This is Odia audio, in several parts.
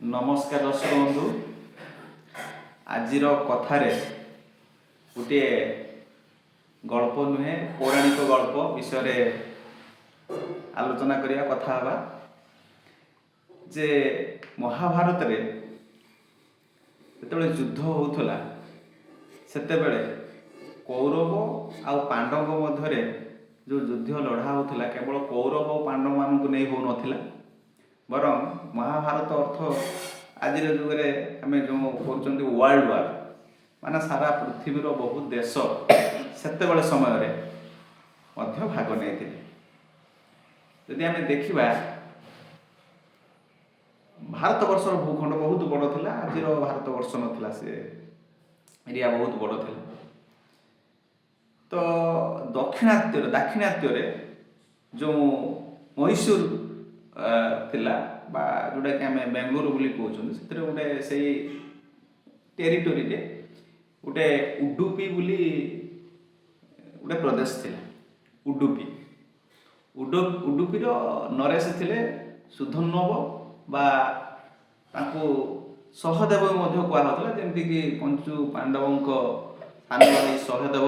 नमस्कार दर्शक बंधु आजिर कथारे गोटे गल्प नुहे पौराणिक गल्प विषय आलोचना करिया कथा हवा जे महाभारत रे जेतेबेले युद्ध होउथला सेतेबेले कौरव आ पांडव मध्यरे जो युद्ध लढ़ा होउथला केवल कौरव और पांडव मानक नहीं हो नथिला बरं महाभारत अर्थ आज जुगे आम जो करुँच वर्ल्ड वार माने सारा पृथ्वीर बहुत देश सेतेबेले समय भाग नहीं जदि आम देखा भारत वर्ष भूखंड बहुत बड़ था आज भारत वर्ष नाला से एरिया बहुत बड़ था तो दाक्षिणात्य जो मैसूर थिला बा जोटा कि आम बेंगलुरु बोली कहते से गोटे से टेरिटोरी रे गोटे उडुपी बोली गोटे प्रदेश थिला उडुपी उडुपीर नरेश थिले सुधन्वव बा तांको सहदेव कहला जमती कि पंचु पांडवों सान भाई सहदेव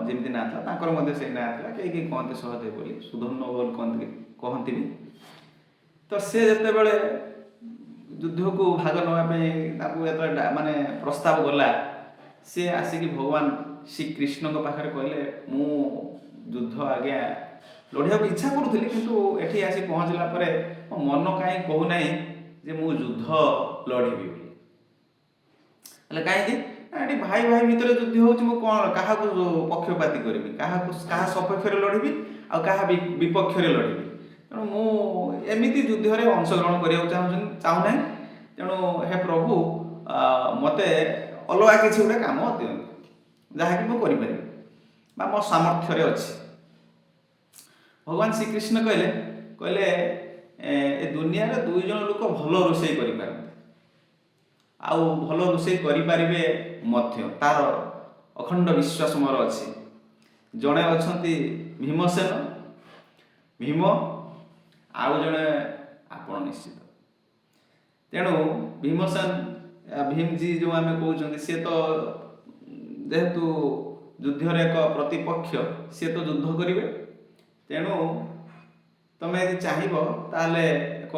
जमी ना था से ना था कहीं कहते सहदेव बोली सुधन्वव कहती भी तो से जिते बड़े युद्ध को भाग नापे माने प्रस्ताव गला सी आसिक भगवान श्रीकृष्ण पाखे कहले मु युद्ध आज्ञा लड़िया इच्छा करूली किंतु एठी आसी पहुँचला मो मन कहीं कहूना जे मु युद्ध लड़बी कहीं भाई भाई भितर युद्ध हो क्या पक्षपाती करी क्या सपक्ष लड़बी आ विपक्ष लड़बी तेणु मुझे युद्ध में अंशग्रहण करने चाहूना तेणु हे प्रभु मते अलग किसी गोटे कम दिंतु जहाँकि मुझे मो सामर्थ्य अच्छी भगवान श्रीकृष्ण कहले कहले ए दुनिया रे दुई जन लोक भल रोषे कर भल रोषे करें तार अखंड विश्वास मोर अच्छी जड़े अच्छा भीमसेन भीम आउ जड़े आपण निश्चित तेणु भीमसेन भीम जी जो आम कहते सी तो जेहेतु युद्ध एक प्रतिपक्ष सी तो युद्ध करेंगे तेणु तुम्हें यदि चाहब ताले एक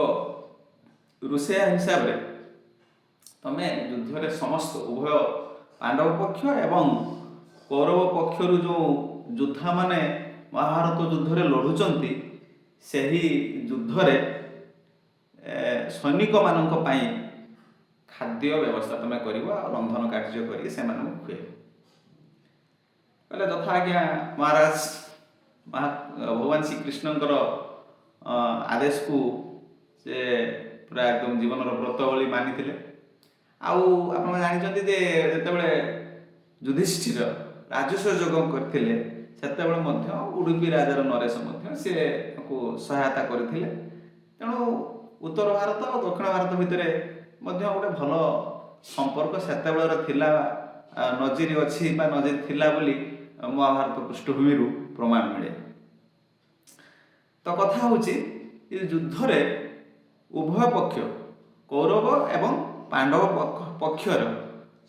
रोषेया हिसाब से तुम्हें युद्ध में समस्त उभय पांडव पक्ष एवं कौरव पक्षर जो योद्धा माने महाभारत युद्ध में लड़ुंट से युद्ध सैनिक मान खाद्य व्यवस्था तुम्हें कर रंधन कार्य कर खुए तथा आज्ञा महाराज भगवान श्रीकृष्ण आदेश को से पूरा एकदम जीवन व्रत भली मानी आप जानते जिते युधिष्ठिर राजस्व जोग करते उडुपी राजार नरेश सी सहायता करते तेणु उत्तर भारत और दक्षिण भारत भितर गोटे भल संपर्क से नजीर अच्छी नजीर थिला बोली महाभारत पृष्ठभूमि प्रमाण मिले तो कथा हूँ युद्ध रे उभय पक्ष कौरव एवं पांडव पक्षर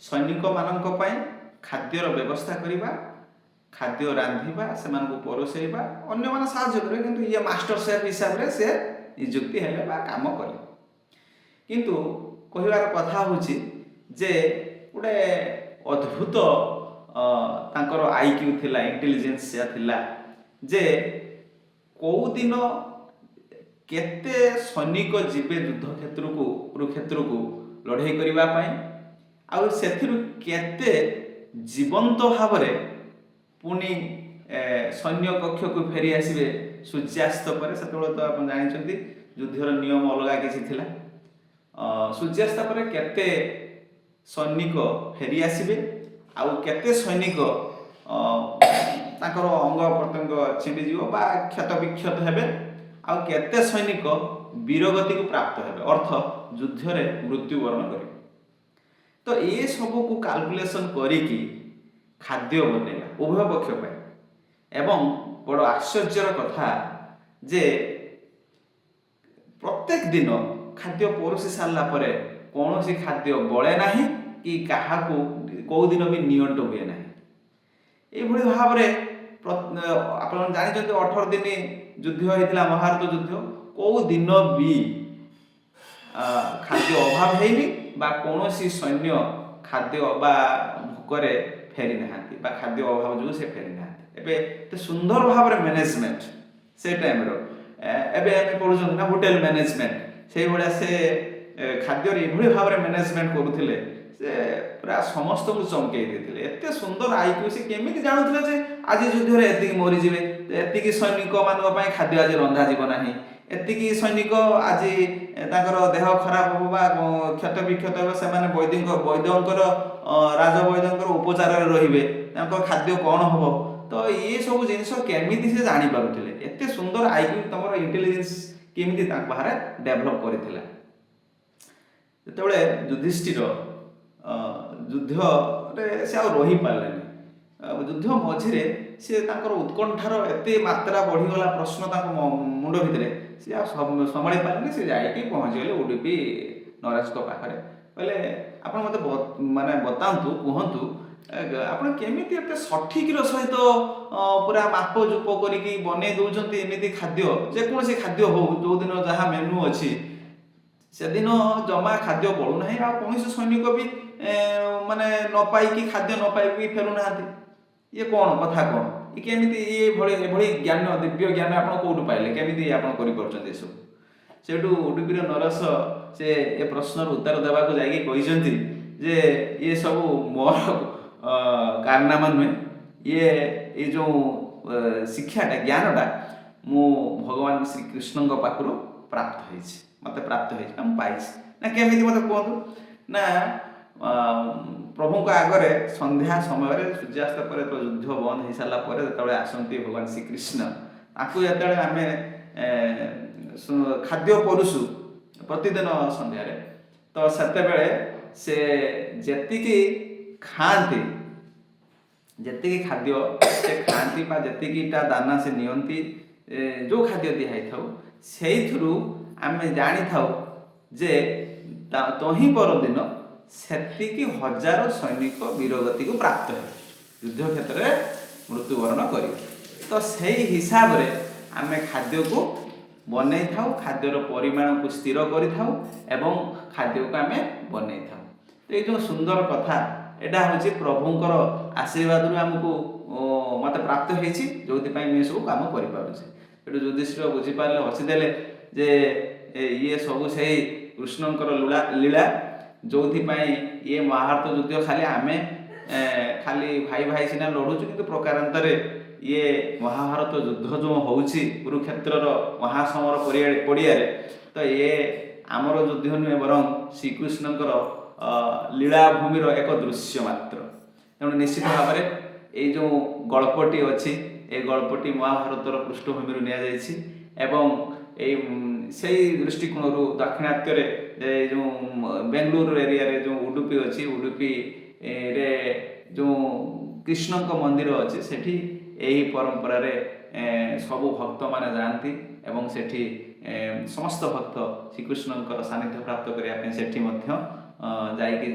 सैनिक मानक खाद्यर व्यवस्था करवा खाद्य रांधिबा से परोसैबा अन्य माने साहाय्य करे किंतु ये मास्टर शेफ हिसाब रे से नियुक्ति हेले बा काम कले किंतु कहिवार कथा होची जे गोटे अद्भुत तांकर आईक्यू थिला इंटेलिजेंस थिला जे कौ दिन केते सैनिक जीवे युद्ध क्षेत्र को कुरुक्षेत्र को लड़ाई करिबा पई आ सेथिरु केते जीवंत भाव में पुणी सैन्य कक्ष को फेरी आसवे सूर्यास्त पर से तो आप जानते युद्धर नियम अलग किसी थिला सूर्यास्त पर केते सैनिक फेरी आसवे आउ केते सैनिक ताकर अंग प्रत्यंग छिंडी जीव बा क्षत विक्षत हेबे आउ केते सैनिक वीरगति को प्राप्त हेबे अर्थ युद्ध रे मृत्युवरण करेंगे तो ये सब को कैलकुलेशन करिकी खाद्य बनेगा उभय पक्ष एवं बड़ आश्चर्यर कथा जे प्रत्येक दिन खाद्य परोसी सारा କୌଣସି ଖାଦ୍ୟ ବଳେ ନାହିଁ କି କାହାକୁ କେଉଁ ଦିନ ବି ନିଅଣ୍ଟ ହୁଏ ନାହିଁ। ଏଇଭଳି ଭାବରେ ଆପଣ ଜାଣିଛନ୍ତି 18 ଦିନ ଯୁଦ୍ଧ ହେଇଥିଲା, ମହାଭାରତ ଯୁଦ୍ଧ। କେଉଁ ଦିନ ବି ଖାଦ୍ୟ ଅଭାବ ହେଇନି ବା କୌଣସି ସୈନ୍ୟ ଖାଦ୍ୟ ବା ଭୋକରେ ଫେରି ନାହାନ୍ତି ବା ଖାଦ୍ୟ ଅଭାବ ଯୋଗୁଁ ସେ ଫେରି ନାହାନ୍ତି। ଏବେ ଏତେ ସୁନ୍ଦର ଭାବରେ ମ୍ୟାନେଜମେଣ୍ଟ ସେ ଟାଇମ୍ର, ଏବେ ଆମେ ପଢ଼ୁଛନ୍ତି ନା ହୋଟେଲ ମ୍ୟାନେଜମେଣ୍ଟ, ସେଇଭଳିଆ ସେ ଖାଦ୍ୟରେ ଏଭଳି ଭାବରେ ମ୍ୟାନେଜମେଣ୍ଟ କରୁଥିଲେ, ସେ ପୁରା ସମସ୍ତଙ୍କୁ ଚମକେଇ ଦେଇଥିଲେ। ଏତେ ସୁନ୍ଦର ଆଇକ୍ୟୁ, ସେ କେମିତି ଜାଣୁଥିଲେ ଯେ ଆଜି ଯୁଦ୍ଧରେ ଏତିକି ମରିଯିବେ, ଏତିକି ସୈନିକମାନଙ୍କ ପାଇଁ ଖାଦ୍ୟ ଆଜି ରନ୍ଧାଯିବ ନାହିଁ, ଏତିକି ସୈନିକ ଆଜି ତାଙ୍କର ଦେହ ଖରାପ ହେବ ବା କ୍ଷତ ବିକ୍ଷତ ହେବ, ସେମାନେ ବୈଦ୍ୟଙ୍କର ରାଜବୈଦ୍ୟଙ୍କର ଉପଚାରରେ ରହିବେ, ତାଙ୍କର ଖାଦ୍ୟ କ'ଣ ହେବ। ତ ଏ ସବୁ ଜିନିଷ କେମିତି ସେ ଜାଣିପାରୁଥିଲେ? ଏତେ ସୁନ୍ଦର ଆଇକ୍ୟୁ, ତମର ଇଣ୍ଟେଲିଜେନ୍ସ କେମିତି ତାଙ୍କ ବାହାରେ ଡେଭଲପ୍ କରିଥିଲା। ଯେତେବେଳେ ଯୁଧିଷ୍ଠିର ଯୁଦ୍ଧରେ ସେ ଆଉ ରହିପାରିଲେନି, ଯୁଦ୍ଧ ମଝିରେ ସେ ତାଙ୍କର ଉତ୍କଣ୍ଠାର ଏତେ ମାତ୍ରା ବଢ଼ିଗଲା, ପ୍ରଶ୍ନ ତାଙ୍କ ମୁଣ୍ଡ ଭିତରେ, ସେ ଆଉ ସମ୍ଭାଳି ପାରିଲେନି। ସେ ଯାଇକି ପହଞ୍ଚିଗଲେ ଉଡୁପି ନରେଶଙ୍କ ପାଖରେ। କହିଲେ ଆପଣ ମୋତେ ମାନେ ବତାନ୍ତୁ, କୁହନ୍ତୁ ଆପଣ କେମିତି ଏତେ ସଠିକର ସହିତ ପୁରା ମାପ ଜୋପ କରିକି ବନେଇ ଦେଉଛନ୍ତି ଏମିତି ଖାଦ୍ୟ, ଯେକୌଣସି ଖାଦ୍ୟ ହଉ, ଯେଉଁଦିନ ଯାହା ମେନୁ ଅଛି ସେଦିନ ଜମା ଖାଦ୍ୟ ବଳୁନାହିଁ, ଆଉ କୌଣସି ସୈନିକ ବି ମାନେ ନ ପାଇକି ଖାଦ୍ୟ ନ ପାଇକି ଫେରୁନାହାନ୍ତି। ଇଏ କ'ଣ କଥା, କ'ଣ ଇଏ କେମିତି ଏଭଳି ଜ୍ଞାନ, ଦିବ୍ୟ ଜ୍ଞାନ ଆପଣ କେଉଁଠୁ ପାଇଲେ, କେମିତି ଆପଣ କରିପାରୁଛନ୍ତି ଏସବୁ? ସେଇଠୁ ଉଡୁପିର ନରସ ସେ ଏ ପ୍ରଶ୍ନର ଉତ୍ତର ଦେବାକୁ ଯାଇକି କହିଛନ୍ତି ଯେ ଇଏ ସବୁ ମୋର କାରନାମା ନୁହେଁ, ଏଇ ଯେଉଁ ଶିକ୍ଷାଟା, ଜ୍ଞାନଟା ମୁଁ ଭଗବାନ ଶ୍ରୀକୃଷ୍ଣଙ୍କ ପାଖରୁ ପ୍ରାପ୍ତ ହେଇଛି, ମୋତେ ପ୍ରାପ୍ତ ହେଇଛି, ମୁଁ ପାଇଛି। ନା କେମିତି ମୋତେ କୁହନ୍ତୁ? ନା ପ୍ରଭୁଙ୍କ ଆଗରେ ସନ୍ଧ୍ୟା ସମୟରେ ସୂର୍ଯ୍ୟାସ୍ତ ପରେ, ତ ଯୁଦ୍ଧ ବନ୍ଦ ହେଇସାରିଲା ପରେ ଯେତେବେଳେ ଆସନ୍ତି ଭଗବାନ ଶ୍ରୀକୃଷ୍ଣ, ତାଙ୍କୁ ଯେତେବେଳେ ଆମେ ଖାଦ୍ୟ ପରୁଷୁ ପ୍ରତିଦିନ ସନ୍ଧ୍ୟାରେ, ତ ସେତେବେଳେ ସେ ଯେତିକି ଖାଆନ୍ତି, ଯେତିକି ଖାଦ୍ୟ ସେ ଖାଆନ୍ତି ବା ଯେତିକିଟା ଦାନା ସେ ନିଅନ୍ତି, ଯେଉଁ ଖାଦ୍ୟ ଦିଆ ହେଇଥାଉ, ସେଇଥିରୁ ଆମେ ଜାଣିଥାଉ ଯେ ତହିଁ ପରଦିନ ସେତିକି ହଜାର ସୈନିକ ବୀରଗତିକୁ ପ୍ରାପ୍ତ ହେବେ, ଯୁଦ୍ଧ କ୍ଷେତ୍ରରେ ମୃତ୍ୟୁବରଣ କରିବେ। ତ ସେଇ ହିସାବରେ ଆମେ ଖାଦ୍ୟକୁ ବନେଇଥାଉ, ଖାଦ୍ୟର ପରିମାଣକୁ ସ୍ଥିର କରିଥାଉ ଏବଂ ଖାଦ୍ୟକୁ ଆମେ ବନେଇଥାଉ। ତ ଏଇ ଯେଉଁ ସୁନ୍ଦର କଥା, ଏଇଟା ହେଉଛି ପ୍ରଭୁଙ୍କର ଆଶୀର୍ବାଦରୁ ଆମକୁ ମୋତେ ପ୍ରାପ୍ତ ହେଇଛି, ଯେଉଁଥିପାଇଁ ମୁଁ ଏସବୁ କାମ କରିପାରୁଛି। ସେଠୁ ଯୁଧିଷ୍ଠିର ବୁଝିପାରିଲେ, ହସିଦେଲେ ଯେ ଇଏ ସବୁ ସେଇ କୃଷ୍ଣଙ୍କର ଲୀଳା, ଯେଉଁଥିପାଇଁ ଇଏ ମହାଭାରତ ଯୁଦ୍ଧ ଖାଲି ଆମେ ଖାଲି ଭାଇ ଭାଇ ସିନା ଲଢ଼ୁଛୁ, କିନ୍ତୁ ପ୍ରକାରାନ୍ତରେ ଇଏ ମହାଭାରତ ଯୁଦ୍ଧ ଯେଉଁ ହେଉଛି କୁରୁକ୍ଷେତ୍ରର ମହାସମର ପଡ଼ିଆରେ, ତ ଇଏ ଆମର ଯୁଦ୍ଧ ନୁହେଁ, ବରଂ ଶ୍ରୀକୃଷ୍ଣଙ୍କର ଲୀଳାଭୂମିର ଏକ ଦୃଶ୍ୟ ମାତ୍ର। ତେଣୁ ନିଶ୍ଚିତ ଭାବରେ ଏଇ ଯେଉଁ ଗଳ୍ପଟି ଅଛି, ଏ ଗଳ୍ପଟି ମହାଭାରତର ପୃଷ୍ଠଭୂମିରୁ ନିଆଯାଇଛି ଏବଂ ସେଇ ଦୃଷ୍ଟିକୋଣରୁ ଦାକ୍ଷିଣାତ୍ୟରେ ଯେଉଁ ବେଙ୍ଗଲୁରୁ ଏରିଆରେ ଯେଉଁ ଉଡୁପି ଅଛି, ଉଡୁପିରେ ଯେଉଁ କୃଷ୍ଣଙ୍କ ମନ୍ଦିର ଅଛି, ସେଠି ଏହି ପରମ୍ପରାରେ ସବୁ ଭକ୍ତମାନେ ଯାଆନ୍ତି ଏବଂ ସେଠି ସମସ୍ତ ଭକ୍ତ ଶ୍ରୀକୃଷ୍ଣଙ୍କର ସାନ୍ନିଧ୍ୟ ପ୍ରାପ୍ତ କରିବା ପାଇଁ ସେଠି ମଧ୍ୟ ଯାଇକି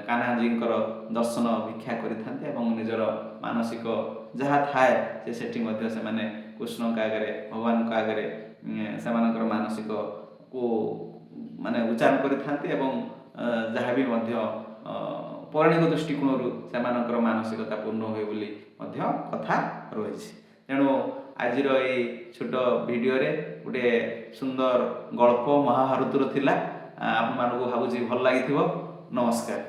କାହ୍ନାଜୀଙ୍କର ଦର୍ଶନ ଭିକ୍ଷା କରିଥାନ୍ତି ଏବଂ ନିଜର ମାନସିକ ଯାହା ଥାଏ ସେଠି ମଧ୍ୟ ସେମାନେ କୃଷ୍ଣଙ୍କ ଆଗରେ, ଭଗବାନଙ୍କ ଆଗରେ ସେମାନଙ୍କର ମାନସିକକୁ ମାନେ ଉଚ୍ଚାରଣ କରିଥାନ୍ତି ଏବଂ ଯାହା ବି ମଧ୍ୟ ପୌରାଣିକ ଦୃଷ୍ଟିକୋଣରୁ ସେମାନଙ୍କର ମାନସିକତା ପୂର୍ଣ୍ଣ ହୁଏ ବୋଲି ମଧ୍ୟ କଥା ରହିଛି। ତେଣୁ ଆଜିର ଏଇ ଛୋଟ ଭିଡ଼ିଓରେ ଗୋଟିଏ ସୁନ୍ଦର ଗଳ୍ପ ମହାଭାରତରୁ ଥିଲା, ଆପଣମାନଙ୍କୁ ଭାବୁଛି ଭଲ ଲାଗିଥିବ। ନମସ୍କାର।